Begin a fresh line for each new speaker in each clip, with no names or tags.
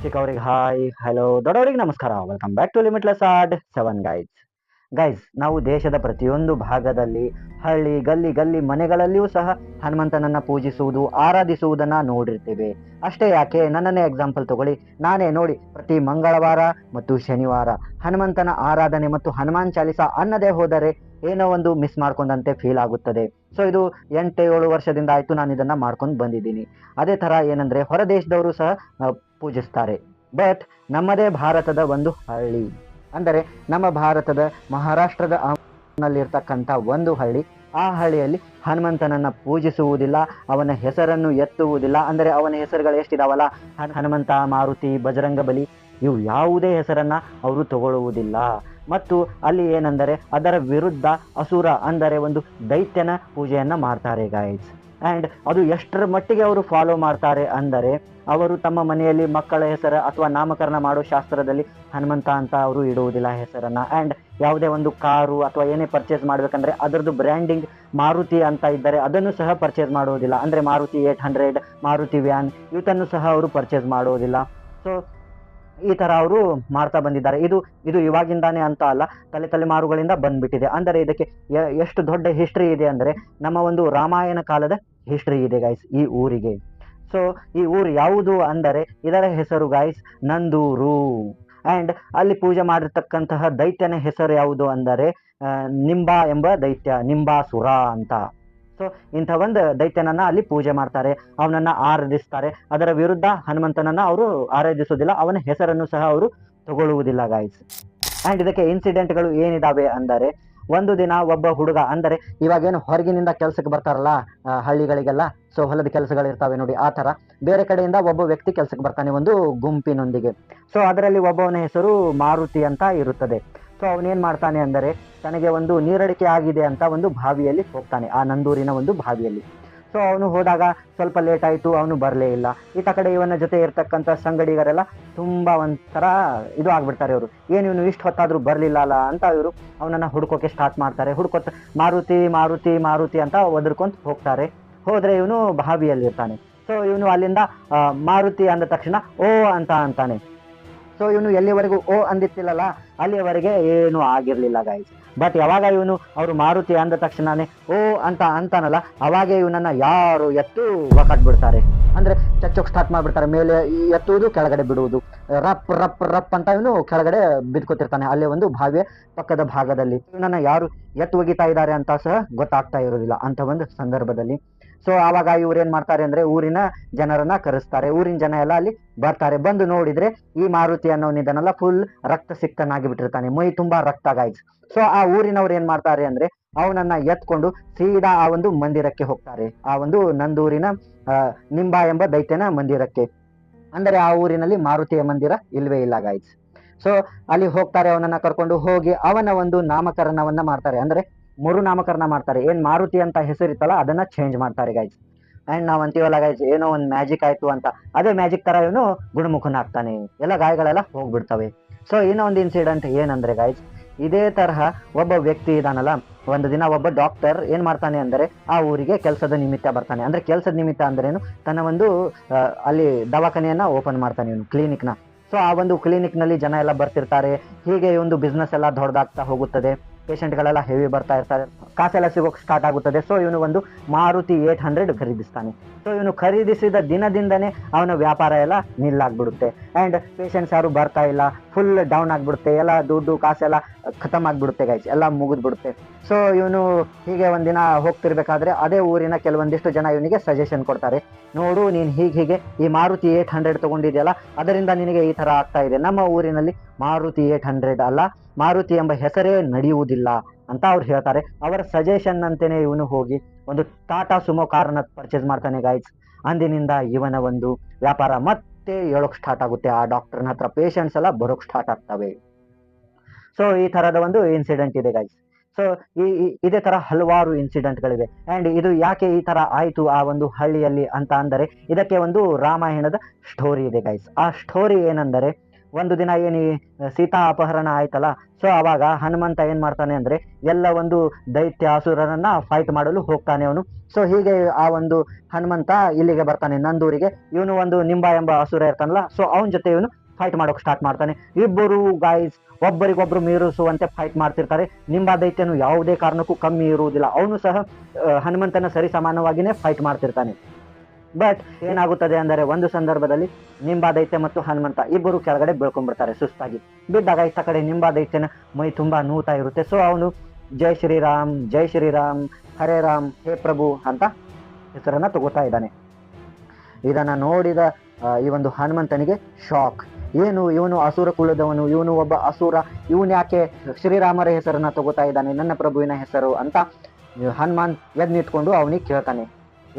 ಚಿಕ್ಕವರಿಗೆ hi hello, ದೊಡ್ಡವರಿಗೆ ನಮಸ್ಕಾರ. Welcome back to limitless art 7 guys. ನಾವು ದೇಶದ ಪ್ರತಿಯೊಂದು ಭಾಗದಲ್ಲಿ ಹಳ್ಳಿ ಗಲ್ಲಿ ಗಲ್ಲಿ ಮನೆಗಳಲ್ಲಿಯೂ ಸಹ ಹನುಮಂತನನ್ನ ಪೂಜಿಸುವುದು ಆರಾಧಿಸುವುದನ್ನ ನೋಡಿರ್ತೇವೆ. ಅಷ್ಟೇ ಯಾಕೆ, ನನ್ನನ್ನೇ ಎಕ್ಸಾಂಪಲ್ ತಗೊಳ್ಳಿ. ನಾನೇ ನೋಡಿ, ಪ್ರತಿ ಮಂಗಳವಾರ ಮತ್ತು ಶನಿವಾರ ಹನುಮಂತನ ಆರಾಧನೆ ಮತ್ತು ಹನುಮಾನ್ ಚಾಲಿಸ ಅನ್ನದೇ ಹೋದರೆ ಏನೋ ಒಂದು ಮಿಸ್ ಮಾಡ್ಕೊಂಡಂತೆ ಫೀಲ್ ಆಗುತ್ತದೆ. ಸೊ ಇದು 8-7 ವರ್ಷದಿಂದ ಆಯ್ತು ನಾನು ಇದನ್ನ ಮಾಡ್ಕೊಂಡು ಬಂದಿದ್ದೀನಿ. ಅದೇ ತರ ಏನಂದ್ರೆ, ಹೊರ ದೇಶದವರು ಸಹ ಪೂಜಿಸ್ತಾರೆ. ಬಟ್ ನಮ್ಮದೇ ಭಾರತದ ಒಂದು ಹಳ್ಳಿ, ಅಂದರೆ ನಮ್ಮ ಭಾರತದ ಮಹಾರಾಷ್ಟ್ರದ ನಲ್ಲಿರ್ತಕ್ಕಂಥ ಒಂದು ಹಳ್ಳಿ, ಆ ಹಳ್ಳಿಯಲ್ಲಿ ಹನುಮಂತನನ್ನ ಪೂಜಿಸುವುದಿಲ್ಲ, ಅವನ ಹೆಸರನ್ನು ಎತ್ತುವುದಿಲ್ಲ. ಅಂದರೆ ಅವನ ಹೆಸರುಗಳು ಎಷ್ಟಿದಾವಲ್ಲ, ಹನುಮಂತ, ಮಾರುತಿ, ಬಜರಂಗಬಲಿ, ಇವು ಯಾವುದೇ ಹೆಸರನ್ನ ಅವರು ತಗೊಳ್ಳುವುದಿಲ್ಲ. ಮತ್ತು ಅಲ್ಲಿ ಏನಂದರೆ ಅದರ ವಿರುದ್ಧ ಅಸುರ ಅಂದರೆ ಒಂದು ದೈತ್ಯನ ಪೂಜೆಯನ್ನ ಮಾಡ್ತಾರೆ ಗೈಸ್. ಆ್ಯಂಡ್ ಅದು ಎಷ್ಟರ ಮಟ್ಟಿಗೆ ಅವರು ಫಾಲೋ ಮಾಡ್ತಾರೆ ಅಂದರೆ, ಅವರು ತಮ್ಮ ಮನೆಯಲ್ಲಿ ಮಕ್ಕಳ ಹೆಸರು ಅಥವಾ ನಾಮಕರಣ ಮಾಡೋ ಶಾಸ್ತ್ರದಲ್ಲಿ ಹನುಮಂತ ಅಂತ ಅವರು ಇಡುವುದಿಲ್ಲ ಹೆಸರನ್ನ. ಆ್ಯಂಡ್ ಯಾವುದೇ ಒಂದು ಕಾರು ಅಥವಾ ಏನೇ ಪರ್ಚೇಸ್ ಮಾಡಬೇಕಂದ್ರೆ ಅದರದ್ದು ಬ್ರ್ಯಾಂಡಿಂಗ್ ಮಾರುತಿ ಅಂತ ಇದ್ದರೆ ಅದನ್ನು ಸಹ ಪರ್ಚೇಸ್ ಮಾಡುವುದಿಲ್ಲ. ಅಂದರೆ ಮಾರುತಿ 800, ಮಾರುತಿ ವ್ಯಾನ್ ಇವತ್ತನ್ನು ಸಹ ಅವರು ಪರ್ಚೇಸ್ ಮಾಡುವುದಿಲ್ಲ. ಸೊ ಈ ಥರ ಅವರು ಮಾಡ್ತಾ ಬಂದಿದ್ದಾರೆ. ಇದು ಇವಾಗಿಂದಾನೇ ಅಂತ ಅಲ್ಲ, ತಲೆಮಾರುಗಳಿಂದ ಬಂದ್ಬಿಟ್ಟಿದೆ. ಅಂದರೆ ಇದಕ್ಕೆ ಎಷ್ಟು ದೊಡ್ಡ ಹಿಸ್ಟ್ರಿ ಇದೆ ಅಂದರೆ, ನಮ್ಮ ಒಂದು ರಾಮಾಯಣ ಕಾಲದ ಹಿಸ್ಟ್ರಿ ಇದೆ ಗೈಸ್ ಈ ಊರಿಗೆ. ಸೊ ಈ ಊರು ಯಾವುದು ಅಂದರೆ, ಇದರ ಹೆಸರು ಗೈಸ್ ನಂದೂರು. ಆ್ಯಂಡ್ ಅಲ್ಲಿ ಪೂಜೆ ಮಾಡಿರ್ತಕ್ಕಂತಹ ದೈತ್ಯನ ಹೆಸರು ಯಾವುದು ಅಂದರೆ ನಿಂಬ ಎಂಬ ದೈತ್ಯ, ನಿಂಬಾಸುರ ಅಂತ. ಸೊ ಇಂಥ ಒಂದು ದೈತ್ಯನನ್ನ ಅಲ್ಲಿ ಪೂಜೆ ಮಾಡ್ತಾರೆ, ಅವನನ್ನ ಆರಾಧಿಸ್ತಾರೆ. ಅದರ ವಿರುದ್ಧ ಹನುಮಂತನನ್ನ ಅವರು ಆರಾಧಿಸೋದಿಲ್ಲ, ಅವನ ಹೆಸರನ್ನು ಸಹ ಅವರು ತಗೊಳ್ಳುವುದಿಲ್ಲ ಗೈಸ್. ಆ್ಯಂಡ್ ಇದಕ್ಕೆ ಇನ್ಸಿಡೆಂಟ್ಗಳು ಏನಿದಾವೆ ಅಂದರೆ, ಒಂದು ದಿನ ಒಬ್ಬ ಹುಡುಗ, ಅಂದರೆ ಇವಾಗೇನು ಹೊರಗಿನಿಂದ ಕೆಲಸಕ್ಕೆ ಬರ್ತಾರಲ್ಲ ಹಳ್ಳಿಗಳಿಗೆಲ್ಲ, ಸೊ ಹೊಲದ ಕೆಲಸಗಳಿರ್ತಾವೆ ನೋಡಿ, ಆ ಥರ ಬೇರೆ ಕಡೆಯಿಂದ ಒಬ್ಬ ವ್ಯಕ್ತಿ ಕೆಲಸಕ್ಕೆ ಬರ್ತಾನೆ ಒಂದು ಗುಂಪಿನೊಂದಿಗೆ. ಸೊ ಅದರಲ್ಲಿ ಒಬ್ಬವನ ಹೆಸರು ಮಾರುತಿ ಅಂತ ಇರುತ್ತದೆ. ಸೊ ಅವನೇನು ಮಾಡ್ತಾನೆ ಅಂದರೆ, ತನಗೆ ಒಂದು ನೀರಡಿಕೆ ಆಗಿದೆ ಅಂತ ಒಂದು ಬಾವಿಯಲ್ಲಿ ಹೋಗ್ತಾನೆ, ಆ ನಂದೂರಿನ ಒಂದು ಬಾವಿಯಲ್ಲಿ. ಸೊ ಅವನು ಹೋದಾಗ ಸ್ವಲ್ಪ ಲೇಟ್ ಆಯಿತು, ಅವನು ಬರಲೇ ಇಲ್ಲ. ಈತ ಕಡೆ ಇವನ ಜೊತೆ ಇರ್ತಕ್ಕಂಥ ಸಂಗಡಿಗರೆಲ್ಲ ತುಂಬ ಒಂಥರ ಇದು ಆಗ್ಬಿಡ್ತಾರೆ. ಅವರು ಏನು ಇವನು ಇಷ್ಟು ಹೊತ್ತಾದರೂ ಬರಲಿಲ್ಲ ಅಲ್ಲ ಅಂತ ಇವರು ಅವನನ್ನು ಹುಡ್ಕೋಕೆ ಸ್ಟಾರ್ಟ್ ಮಾಡ್ತಾರೆ. ಮಾರುತಿ ಮಾರುತಿ ಮಾರುತಿ ಅಂತ ಒದರ್ಕೊಂತ ಹೋಗ್ತಾರೆ. ಹೋದರೆ ಇವನು ಬಾವಿಯಲ್ಲಿರ್ತಾನೆ. ಸೊ ಇವನು ಅಲ್ಲಿಂದ ಮಾರುತಿ ಅಂದ ತಕ್ಷಣ ಓ ಅಂತ ಅಂತಾನೆ. ಸೊ ಇವನು ಎಲ್ಲಿವರೆಗೂ ಓ ಅಂದಿತ್ತಿಲ್ಲಲ್ಲ ಅಲ್ಲಿಯವರೆಗೆ ಏನು ಆಗಿರಲಿಲ್ಲ ಗೈಸ್. ಬಟ್ ಯಾವಾಗ ಇವನು ಅವರು ಮಾರುತಿ ಅಂದ ತಕ್ಷಣನೇ ಓ ಅಂತ ಅಂತಾನಲ್ಲ, ಅವಾಗೇ ಇವನನ್ನ ಯಾರು ಎತ್ತು ಒಕ್ಕಟ್ಬಿಡ್ತಾರೆ. ಅಂದರೆ ಚಚ್ಚೋಕ್ ಸ್ಟಾರ್ಟ್ ಮಾಡಿಬಿಡ್ತಾರೆ. ಮೇಲೆ ಎತ್ತುವುದು, ಕೆಳಗಡೆ ಬಿಡುವುದು, ರಪ್ ರಪ್ ರಪ್ ಅಂತ ಇವನು ಕೆಳಗಡೆ ಬಿದ್ಕೋತಿರ್ತಾನೆ ಅಲ್ಲೇ ಒಂದು ಬಾವಿಯ ಪಕ್ಕದ ಭಾಗದಲ್ಲಿ. ಇವನನ್ನ ಯಾರು ಎತ್ತು ಒಗಿತಾ ಇದ್ದಾರೆ ಅಂತ ಸಹ ಗೊತ್ತಾಗ್ತಾ ಇರೋದಿಲ್ಲ ಅಂಥ ಒಂದು ಸಂದರ್ಭದಲ್ಲಿ. ಸೊ ಆವಾಗ ಇವ್ರೇನ್ ಮಾಡ್ತಾರೆ ಅಂದ್ರೆ, ಊರಿನ ಜನರನ್ನ ಕರೆಸ್ತಾರೆ. ಊರಿನ ಜನ ಎಲ್ಲ ಅಲ್ಲಿ ಬರ್ತಾರೆ. ಬಂದು ನೋಡಿದ್ರೆ ಈ ಮಾರುತಿ ಅನ್ನೋನಿದನಲ್ಲ ಫುಲ್ ರಕ್ತ ಸಿಕ್ತನಾಗಿ ಬಿಟ್ಟಿರ್ತಾನೆ, ಮೈ ತುಂಬಾ ರಕ್ತ ಗಾಯ್ಸ್. ಸೊ ಆ ಊರಿನವ್ರು ಏನ್ ಮಾಡ್ತಾರೆ ಅಂದ್ರೆ, ಅವನನ್ನ ಎತ್ಕೊಂಡು ಸೀದಾ ಆ ಒಂದು ಮಂದಿರಕ್ಕೆ ಹೋಗ್ತಾರೆ, ಆ ಒಂದು ನಂದೂರಿನ ನಿಂಬ ಎಂಬ ದೈತ್ಯನ ಮಂದಿರಕ್ಕೆ. ಅಂದರೆ ಆ ಊರಿನಲ್ಲಿ ಮಾರುತಿಯ ಮಂದಿರ ಇಲ್ವೇ ಇಲ್ಲ ಗಾಯ್ಸ್. ಸೊ ಅಲ್ಲಿ ಹೋಗ್ತಾರೆ, ಅವನನ್ನ ಕರ್ಕೊಂಡು ಹೋಗಿ ಅವನ ಒಂದು ನಾಮಕರಣವನ್ನ ಮಾಡ್ತಾರೆ. ಅಂದ್ರೆ ಮರುನಾಮಕರಣ ಮಾಡ್ತಾರೆ. ಏನ್ ಮಾರುತಿ ಅಂತ ಹೆಸರಿತ್ತಲ್ಲ ಅದನ್ನ ಚೇಂಜ್ ಮಾಡ್ತಾರೆ ಗೈಸ್. ಅಂಡ್ ನಾವ್ ಅಂತೀವಲ್ಲ ಗೈಸ್, ಏನೋ ಒಂದು ಮ್ಯಾಜಿಕ್ ಆಯ್ತು ಅಂತ, ಅದೇ ಮ್ಯಾಜಿಕ್ ತರ ಇವನು ಗುಣಮುಖನಾಗ್ತಾನೆ, ಎಲ್ಲ ಗಾಯಗಳೆಲ್ಲ ಹೋಗ್ಬಿಡ್ತವೆ. ಸೊ ಇನ್ನೂ ಒಂದು ಇನ್ಸಿಡೆಂಟ್ ಏನಂದ್ರೆ ಗೈಸ್, ಇದೇ ತರಹ ಒಬ್ಬ ವ್ಯಕ್ತಿ ಇದಾನಲ್ಲ, ಒಂದು ದಿನ ಒಬ್ಬ ಡಾಕ್ಟರ್ ಏನ್ ಮಾಡ್ತಾನೆ ಅಂದರೆ ಆ ಊರಿಗೆ ಕೆಲಸದ ನಿಮಿತ್ತ ಬರ್ತಾನೆ. ಅಂದ್ರೆ ಕೆಲಸದ ನಿಮಿತ್ತ ಅಂದ್ರೇನು, ತನ್ನ ಒಂದು ಅಲ್ಲಿ ದವಾಖಾನೆಯನ್ನ ಓಪನ್ ಮಾಡ್ತಾನೆ ಇವನು, ಕ್ಲಿನಿಕ್ನ. ಸೊ ಆ ಒಂದು ಕ್ಲಿನಿಕ್ನಲ್ಲಿ ಜನ ಎಲ್ಲ ಬರ್ತಿರ್ತಾರೆ. ಹೀಗೆ ಒಂದು ಬಿಸ್ನೆಸ್ ಎಲ್ಲ ದೊಡ್ಡದಾಗ್ತಾ ಹೋಗುತ್ತದೆ. ಪೇಷಂಟ್ಗಳೆಲ್ಲ ಹೆವಿ ಬರ್ತಾ ಇರ್ತಾರೆ, ಕಾಸೆಲ್ಲ ಸಿಗೋಕೆ ಸ್ಟಾರ್ಟ್ ಆಗುತ್ತದೆ. ಸೊ ಇವನು ಒಂದು ಮಾರುತಿ 800 ಖರೀದಿಸ್ತಾನೆ. ಸೊ ಇವನು ಖರೀದಿಸಿದ ದಿನದಿಂದನೇ ಅವನ ವ್ಯಾಪಾರ ಎಲ್ಲ ನಿಲ್ಲಾಗ್ಬಿಡುತ್ತೆ. ಆ್ಯಂಡ್ ಪೇಷಂಟ್ಸ್ ಯಾರು ಬರ್ತಾ ಇಲ್ಲ, ಫುಲ್ ಡೌನ್ ಆಗಿಬಿಡುತ್ತೆ, ಎಲ್ಲ ದುಡ್ಡು ಕಾಸೆಲ್ಲ ಖತಮ್ ಆಗಿಬಿಡುತ್ತೆ ಗೈಸ್, ಎಲ್ಲ ಮುಗಿದ್ಬಿಡುತ್ತೆ. ಸೊ ಇವನು ಹೀಗೆ ಒಂದಿನ ಹೋಗ್ತಿರ್ಬೇಕಾದ್ರೆ ಅದೇ ಊರಿನ ಕೆಲವೊಂದಿಷ್ಟು ಜನ ಇವನಿಗೆ ಸಜೆಷನ್ ಕೊಡ್ತಾರೆ. ನೋಡು, ನೀನು ಹೀಗೆ ಈ ಮಾರುತಿ 800 ತಗೊಂಡಿದೆಯಲ್ಲ, ಅದರಿಂದ ನಿನಗೆ ಈ ಥರ ಆಗ್ತಾ ಇದೆ. ನಮ್ಮ ಊರಿನಲ್ಲಿ ಮಾರುತಿ 800 ಅಲ್ಲ, ಮಾರುತಿ ಎಂಬ ಹೆಸರೇ ನಡೆಯುವುದಿಲ್ಲ ಅಂತ ಅವ್ರು ಹೇಳ್ತಾರೆ. ಅವರ ಸಜೆಷನ್ ಅಂತೆಯೇ ಇವನು ಹೋಗಿ ಒಂದು ಟಾಟಾ ಸುಮೋ ಕಾರನ್ನ ಪರ್ಚೇಸ್ ಮಾಡ್ತಾನೆ ಗೈಸ್. ಅಂದಿನಿಂದ ಇವನ ಒಂದು ವ್ಯಾಪಾರ ಮತ್ತೆ ಹೇಳೋಕ್ ಸ್ಟಾರ್ಟ್ ಆಗುತ್ತೆ. ಆ ಡಾಕ್ಟರ್ನ ಹತ್ರ ಪೇಷಂಟ್ಸ್ ಎಲ್ಲ ಬರೋಕ್ ಸ್ಟಾರ್ಟ್ ಆಗ್ತವೆ. ಸೊ ಈ ತರದ ಒಂದು ಇನ್ಸಿಡೆಂಟ್ ಇದೆ ಗೈಸ್. ಸೊ ಇದೇ ತರ ಹಲವಾರು ಇನ್ಸಿಡೆಂಟ್ಗಳಿವೆ. ಆ್ಯಂಡ್ ಇದು ಯಾಕೆ ಈ ತರ ಆಯಿತು ಆ ಒಂದು ಹಳ್ಳಿಯಲ್ಲಿ ಅಂತ ಅಂದರೆ, ಇದಕ್ಕೆ ಒಂದು ರಾಮಾಯಣದ ಸ್ಟೋರಿ ಇದೆ ಗೈಸ್. ಆ ಸ್ಟೋರಿ ಏನಂದರೆ, ಒಂದು ದಿನ ಏನು ಸೀತಾ ಅಪಹರಣ ಆಯ್ತಲ್ಲ, ಸೊ ಅವಾಗ ಹನುಮಂತ ಏನ್ ಮಾಡ್ತಾನೆ ಅಂದ್ರೆ ಎಲ್ಲ ಒಂದು ದೈತ್ಯ ಅಸುರರನ್ನ ಫೈಟ್ ಮಾಡಲು ಹೋಗ್ತಾನೆ ಅವನು. ಸೊ ಹೀಗೆ ಆ ಒಂದು ಹನುಮಂತ ಇಲ್ಲಿಗೆ ಬರ್ತಾನೆ ನಂದೂರಿಗೆ. ಇವನು ಒಂದು ನಿಂಬ ಎಂಬ ಅಸುರ ಇರ್ತಾನಲ್ಲ, ಸೊ ಅವನ ಜೊತೆ ಇವನು ಫೈಟ್ ಮಾಡೋಕೆ ಸ್ಟಾರ್ಟ್ ಮಾಡ್ತಾನೆ. ಇಬ್ಬರು ಗಾಯ್ಸ್ ಒಬ್ಬರಿಗೊಬ್ರು ಮೀರಿಸುವಂತೆ ಫೈಟ್ ಮಾಡ್ತಿರ್ತಾರೆ. ನಿಂಬ ದೈತ್ಯನು ಯಾವುದೇ ಕಾರಣಕ್ಕೂ ಕಮ್ಮಿ ಇರುವುದಿಲ್ಲ, ಅವನು ಸಹ ಹನುಮಂತನ ಸರಿ ಸಮಾನವಾಗಿನೇ ಫೈಟ್ ಮಾಡ್ತಿರ್ತಾನೆ. ಬಟ್ ಏನಾಗುತ್ತದೆ ಅಂದರೆ ಒಂದು ಸಂದರ್ಭದಲ್ಲಿ ನಿಂಬಾ ದೈತ್ಯ ಮತ್ತು ಹನುಮಂತ ಇಬ್ಬರು ಕೆಳಗಡೆ ಬೀಳ್ಕೊಂಡ್ಬಿಡ್ತಾರೆ ಸುಸ್ತಾಗಿ. ಬಿದ್ದಾಗ ಇತ್ತ ಕಡೆ ನಿಂಬಾ ದೈತ್ಯನ ಮೈ ತುಂಬಾ ನೂತಾ ಇರುತ್ತೆ. ಸೊ ಅವನು ಜೈ ಶ್ರೀರಾಮ್, ಜೈ ಶ್ರೀರಾಮ್, ಹರೇ ರಾಮ್, ಹೇ ಪ್ರಭು ಅಂತ ಹೆಸರನ್ನ ತಗೋತಾ ಇದ್ದಾನೆ. ಇದನ್ನ ನೋಡಿದ ಈ ಒಂದು ಹನುಮಂತನಿಗೆ ಶಾಕ್. ಏನು ಇವನು ಅಸುರ ಕುಲದವನು, ಇವನು ಒಬ್ಬ ಅಸುರ, ಇವನು ಯಾಕೆ ಶ್ರೀರಾಮರ ಹೆಸರನ್ನ ತಗೋತಾ ಇದ್ದಾನೆ, ನನ್ನ ಪ್ರಭುವಿನ ಹೆಸರು ಅಂತ ಹನುಮಾನ್ ಎದ್ ನಿಂತ್ಕೊಂಡು ಅವನಿಗೆ ಕೇಳ್ತಾನೆ,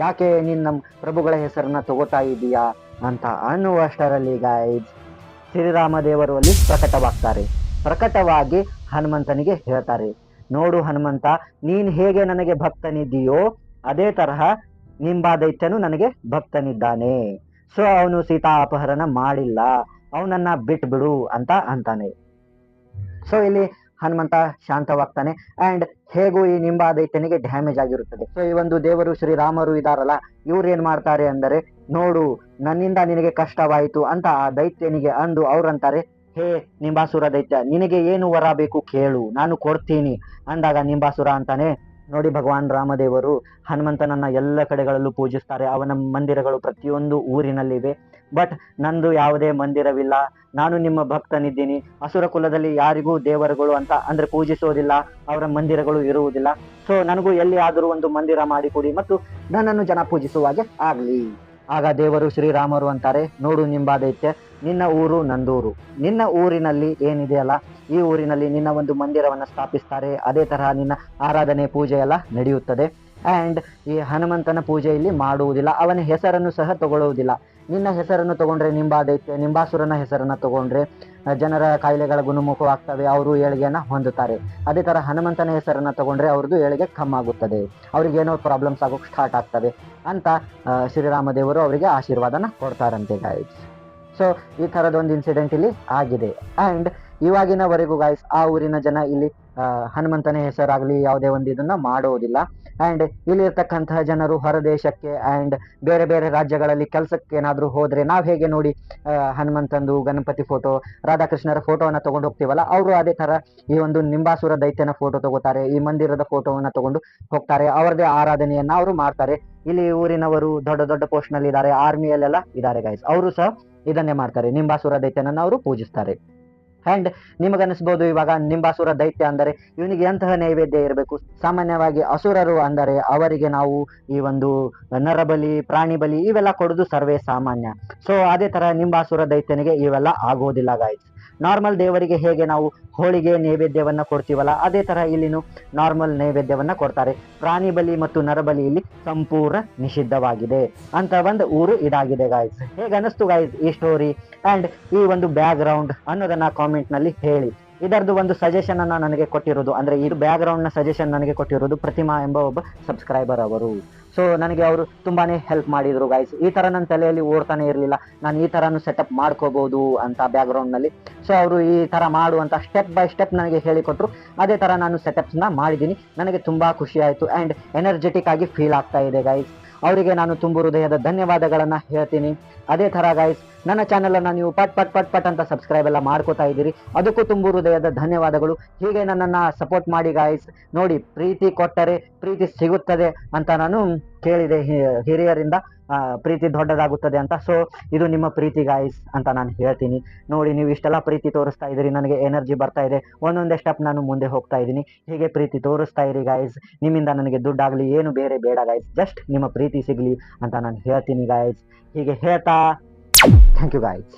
ಯಾಕೆ ನೀನು ನಮ್ಮ ಪ್ರಭುಗಳ ಹೆಸರನ್ನ ತಗೋತಾ ಇದೀಯಾ ಅಂತ ಅನ್ನುವಷ್ಟರಲ್ಲಿ ಗಾಯ್ಸ್ ಶ್ರೀರಾಮ ದೇವರು ಅಲ್ಲಿ ಪ್ರಕಟವಾಗ್ತಾರೆ. ಪ್ರಕಟವಾಗಿ ಹನುಮಂತನಿಗೆ ಹೇಳ್ತಾರೆ, ನೋಡು ಹನುಮಂತ, ನೀನ್ ಹೇಗೆ ನನಗೆ ಭಕ್ತನಿದ್ದೀಯೋ ಅದೇ ತರಹ ನಿಂಬಾ ದೈತ್ಯನು ನನಗೆ ಭಕ್ತನಿದ್ದಾನೆ. ಸೊ ಅವನು ಸೀತಾ ಅಪಹರಣ ಮಾಡಿಲ್ಲ, ಅವನನ್ನ ಬಿಟ್ಬಿಡು ಅಂತ ಅಂತಾನೆ. ಸೊ ಇಲ್ಲಿ ಹನುಮಂತ ಶಾಂತವಾಗ್ತಾನೆ. ಅಂಡ್ ಹೇಗೂ ಈ ನಿಂಬಾ ದೈತ್ಯನಿಗೆ ಡ್ಯಾಮೇಜ್ ಆಗಿರುತ್ತದೆ. ಸೊ ಈ ಒಂದು ದೇವರು ಶ್ರೀರಾಮರು ಇದಾರಲ್ಲ, ಇವ್ರು ಏನ್ ಮಾಡ್ತಾರೆ ಅಂದರೆ, ನೋಡು ನನ್ನಿಂದ ನಿನಗೆ ಕಷ್ಟವಾಯಿತು ಅಂತ ಆ ದೈತ್ಯನಿಗೆ ಅಂದು ಅವ್ರಂತಾರೆ, ಹೇ ನಿಂಬಾಸುರ ದೈತ್ಯ, ನಿನಗೆ ಏನು ವರ ಬೇಕು ಕೇಳು, ನಾನು ಕೊಡ್ತೀನಿ ಅಂದಾಗ ನಿಂಬಾಸುರ ಅಂತಾನೆ, ನೋಡಿ ಭಗವಾನ್ ರಾಮದೇವರು ಹನುಮಂತನನ್ನ ಎಲ್ಲ ಕಡೆಗಳಲ್ಲೂ ಪೂಜಿಸ್ತಾರೆ, ಅವನ ಮಂದಿರಗಳು ಪ್ರತಿಯೊಂದು ಊರಿನಲ್ಲಿವೆ. ಬಟ್ ನಂದು ಯಾವುದೇ ಮಂದಿರವಿಲ್ಲ, ನಾನು ನಿಮ್ಮ ಭಕ್ತನಿದ್ದೀನಿ. ಅಸುರ ಕುಲದಲ್ಲಿ ಯಾರಿಗೂ ದೇವರುಗಳು ಅಂತ ಅಂದ್ರೆ ಪೂಜಿಸೋದಿಲ್ಲ, ಅವರ ಮಂದಿರಗಳು ಇರುವುದಿಲ್ಲ. ಸೊ ನನಗೂ ಎಲ್ಲಿ ಆದರೂ ಒಂದು ಮಂದಿರ ಮಾಡಿಕೊಡಿ ಮತ್ತು ನನ್ನನ್ನು ಜನ ಪೂಜಿಸುವಾಗೆ ಆಗ್ಲಿ. ಆಗ ದೇವರು ಶ್ರೀರಾಮರು ಅಂತಾರೆ, ನೋಡು ನಿಂಬಾ ದೈತ್ಯ, ನಿನ್ನ ಊರು ನಂದೂರು, ನಿನ್ನ ಊರಿನಲ್ಲಿ ಏನಿದೆಯಲ್ಲ ಈ ಊರಿನಲ್ಲಿ ನಿನ್ನ ಒಂದು ಮಂದಿರವನ್ನು ಸ್ಥಾಪಿಸ್ತಾರೆ. ಅದೇ ತರಹ ನಿನ್ನ ಆರಾಧನೆ ಪೂಜೆ ಎಲ್ಲ ನಡೆಯುತ್ತದೆ. ಆ್ಯಂಡ್ ಈ ಹನುಮಂತನ ಪೂಜೆ ಇಲ್ಲಿ ಮಾಡುವುದಿಲ್ಲ, ಅವನ ಹೆಸರನ್ನು ಸಹ ತಗೊಳ್ಳುವುದಿಲ್ಲ. ನಿನ್ನ ಹೆಸರನ್ನು ತಗೊಂಡ್ರೆ ನಿಂಬಾ ದೈತ್ಯ, ನಿಂಬಾಸುರನ ಹೆಸರನ್ನು ತಗೊಂಡ್ರೆ ಜನರ ಕಾಯಿಲೆಗಳ ಗುಣಮುಖವಾಗ್ತವೆ, ಅವರು ಏಳಿಗೆಯನ್ನು ಹೊಂದುತ್ತಾರೆ. ಅದೇ ಥರ ಹನುಮಂತನ ಹೆಸರನ್ನು ತಗೊಂಡ್ರೆ ಅವ್ರದ್ದು ಏಳಿಗೆ ಕಮ್ಮಾಗುತ್ತದೆ, ಅವ್ರಿಗೇನೋ ಪ್ರಾಬ್ಲಮ್ಸ್ ಆಗೋಕ್ಕೆ ಸ್ಟಾರ್ಟ್ ಆಗ್ತವೆ ಅಂತ ಶ್ರೀರಾಮದೇವರು ಅವರಿಗೆ ಆಶೀರ್ವಾದನ ಕೊಡ್ತಾರಂತೆ ಗಾಯ್ಸ್. ಸೊ ಈ ಥರದೊಂದು ಇನ್ಸಿಡೆಂಟ್ ಇಲ್ಲಿ ಆಗಿದೆ. ಆ್ಯಂಡ್ ಇವಾಗಿನವರೆಗೂ ಗಾಯ್ಸ್ ಆ ಊರಿನ ಜನ ಇಲ್ಲಿ ಹನುಮಂತನ ಹೆಸರಾಗಲಿ ಯಾವುದೇ ಒಂದು ಇದನ್ನ ಮಾಡೋದಿಲ್ಲ. ಆ್ಯಂಡ್ ಇಲ್ಲಿರ್ತಕ್ಕಂತಹ ಜನರು ಹೊರದೇಶಕ್ಕೆ ಆ್ಯಂಡ್ ಬೇರೆ ಬೇರೆ ರಾಜ್ಯಗಳಲ್ಲಿ ಕೆಲಸಕ್ಕೆ ಏನಾದರೂ ಹೋದರೆ ನಾವು ಹೇಗೆ ನೋಡಿ ಹನುಮಂತಂದು ಗಣಪತಿ ಫೋಟೋ, ರಾಧಾಕೃಷ್ಣರ ಫೋಟೋವನ್ನು ತೊಗೊಂಡು ಹೋಗ್ತೀವಲ್ಲ, ಅವರು ಅದೇ ಥರ ಈ ಒಂದು ನಿಂಬಾಸುರ ದೈತ್ಯನ ಫೋಟೋ ತಗೋತಾರೆ, ಈ ಮಂದಿರದ ಫೋಟೋವನ್ನು ತಗೊಂಡು ಹೋಗ್ತಾರೆ, ಅವರದೇ ಆರಾಧನೆಯನ್ನು ಅವರು ಮಾಡ್ತಾರೆ. ಇಲ್ಲಿ ಊರಿನವರು ದೊಡ್ಡ ದೊಡ್ಡ ಪೋಸ್ಟ್ನಲ್ಲಿ ಇದ್ದಾರೆ, ಆರ್ಮಿಯಲ್ಲೆಲ್ಲ ಇದ್ದಾರೆ ಗೈಸ್, ಅವರು ಸಹ ಇದನ್ನೇ ಮಾಡ್ತಾರೆ, ನಿಂಬಾಸುರ ದೈತ್ಯನನ್ನು ಅವರು ಪೂಜಿಸ್ತಾರೆ. ಆ್ಯಂಡ್ ನಿಮಗನ್ನಿಸ್ಬೋದು ಇವಾಗ ನಿಂಬಾಸುರ ದೈತ್ಯ ಅಂದರೆ ಇವನಿಗೆ ಎಂತಹ ನೈವೇದ್ಯ ಇರಬೇಕು. ಸಾಮಾನ್ಯವಾಗಿ ಅಸುರರು ಅಂದರೆ ಅವರಿಗೆ ನಾವು ಈ ಒಂದು ನರಬಲಿ, ಪ್ರಾಣಿ ಬಲಿ ಇವೆಲ್ಲ ಕೊಡೋದು ಸರ್ವೇ ಸಾಮಾನ್ಯ. ಸೊ ಅದೇ ಥರ ನಿಂಬಾಸುರ ದೈತ್ಯನಿಗೆ ಇವೆಲ್ಲ ಆಗೋದಿಲ್ಲ ಗಾಯ್ಸ್. ನಾರ್ಮಲ್ ದೇವರಿಗೆ ಹೇಗೆ ನಾವು ಹೋಳಿಗೆ ನೈವೇದ್ಯವನ್ನು ಕೊಡ್ತೀವಲ್ಲ, ಅದೇ ಥರ ಇಲ್ಲಿನೂ ನಾರ್ಮಲ್ ನೈವೇದ್ಯವನ್ನು ಕೊಡ್ತಾರೆ. ಪ್ರಾಣಿ ಬಲಿ ಮತ್ತು ನರಬಲಿ ಇಲ್ಲಿ ಸಂಪೂರ್ಣ ನಿಷಿದ್ಧವಾಗಿದೆ ಅಂತ ಒಂದು ಊರು ಇದಾಗಿದೆ ಗಾಯ್ಸ್. ಹೇಗೆ ಅನ್ನಿಸ್ತು ಗಾಯ್ಸ್ ಈ ಸ್ಟೋರಿ ಆ್ಯಂಡ್ ಈ ಒಂದು ಬ್ಯಾಕ್ ಗ್ರೌಂಡ್ ಅನ್ನೋದನ್ನ ಕಾಮೆಂಟ್ನಲ್ಲಿ ಹೇಳಿ. ಇದರದ್ದು ಒಂದು ಸಜೆಷನ್ ಅನ್ನ ನನಗೆ ಕೊಟ್ಟಿರೋದು, ಅಂದ್ರೆ ಇದು ಬ್ಯಾಕ್ ಗ್ರೌಂಡ್ ನ ಸಜೆಷನ್ ನನಗೆ ಕೊಟ್ಟಿರೋದು ಪ್ರತಿಮಾ ಎಂಬ ಒಬ್ಬ ಸಬ್ಸ್ಕ್ರೈಬರ್ ಅವರು. ಸೊ ನನಗೆ ಅವರು ತುಂಬಾನೇ ಹೆಲ್ಪ್ ಮಾಡಿದ್ರು ಗಾಯ್ಸ್. ಈ ತರ ನನ್ನ ತಲೆಯಲ್ಲಿ ಓಡ್ತಾನೆ ಇರಲಿಲ್ಲ, ನಾನು ಈ ತರನು ಸೆಟಪ್ ಮಾಡ್ಕೋಬಹುದು ಅಂತ ಬ್ಯಾಕ್ ಗ್ರೌಂಡ್ ನಲ್ಲಿ. ಸೊ ಅವರು ಈ ತರ ಮಾಡುವಂತ ಸ್ಟೆಪ್ ಬೈ ಸ್ಟೆಪ್ ನನಗೆ ಹೇಳಿಕೊಟ್ರು, ಅದೇ ತರ ನಾನು ಸೆಟಪ್ಸ್ ನ ಮಾಡಿದ್ದೀನಿ. ನನಗೆ ತುಂಬಾ ಖುಷಿ ಆಯ್ತು ಆ್ಯಂಡ್ ಎನರ್ಜೆಟಿಕ್ ಆಗಿ ಫೀಲ್ ಆಗ್ತಾ ಇದೆ ಗಾಯ್ಸ್. ಅವರಿಗೆ ನಾನು ತುಂಬು ಹೃದಯದ ಧನ್ಯವಾದಗಳನ್ನ ಹೇಳ್ತೀನಿ. ಅದೇ ತರ ಗಾಯ್ಸ್ ನನ್ನ ಚಾನೆಲ್ ಅನ್ನ ನೀವು ಪಟ್ ಪಟ್ ಪಟ್ ಪಟ್ ಅಂತ ಸಬ್ಸ್ಕ್ರೈಬ್ ಎಲ್ಲ ಮಾಡ್ಕೋತಾ ಇದ್ದೀರಿ, ಅದಕ್ಕೂ ತುಂಬು ಹೃದಯದ ಧನ್ಯವಾದಗಳು. ಹೀಗೆ ನನ್ನನ್ನ ಸಪೋರ್ಟ್ ಮಾಡಿ ಗಾಯ್ಸ್. ನೋಡಿ, ಪ್ರೀತಿ ಕೊಟ್ಟರೆ ಪ್ರೀತಿ ಸಿಗುತ್ತದೆ ಅಂತ ನಾನು ಕೇಳಿದೆ ಹಿರಿಯರಿಂದ, ಪ್ರೀತಿ ದೊಡ್ಡದಾಗುತ್ತದೆ ಅಂತ. ಸೊ ಇದು ನಿಮ್ಮ ಪ್ರೀತಿ ಗಾಯ್ಸ್ ಅಂತ ನಾನು ಹೇಳ್ತೀನಿ. ನೋಡಿ, ನೀವು ಇಷ್ಟೆಲ್ಲ ಪ್ರೀತಿ ತೋರಿಸ್ತಾ ಇದ್ದೀರಿ, ನನಗೆ ಎನರ್ಜಿ ಬರ್ತಾ ಇದೆ, ಒಂದೊಂದೇ ಸ್ಟೆಪ್ ನಾನು ಮುಂದೆ ಹೋಗ್ತಾ ಇದ್ದೀನಿ. ಹೀಗೆ ಪ್ರೀತಿ ತೋರಿಸ್ತಾ ಇರಿ ಗಾಯ್ಸ್. ನಿಮ್ಮಿಂದ ನನಗೆ ದುಡ್ಡಾಗಲಿ ಏನು ಬೇರೆ ಬೇಡ ಗಾಯ್ಸ್, ಜಸ್ಟ್ ನಿಮ್ಮ ಪ್ರೀತಿ ಸಿಗಲಿ ಅಂತ ನಾನು ಹೇಳ್ತೀನಿ ಗಾಯ್ಸ್. ಹೀಗೆ ಹೇಳ್ತಾ ಥ್ಯಾಂಕ್ ಯು ಗಾಯ್ಸ್.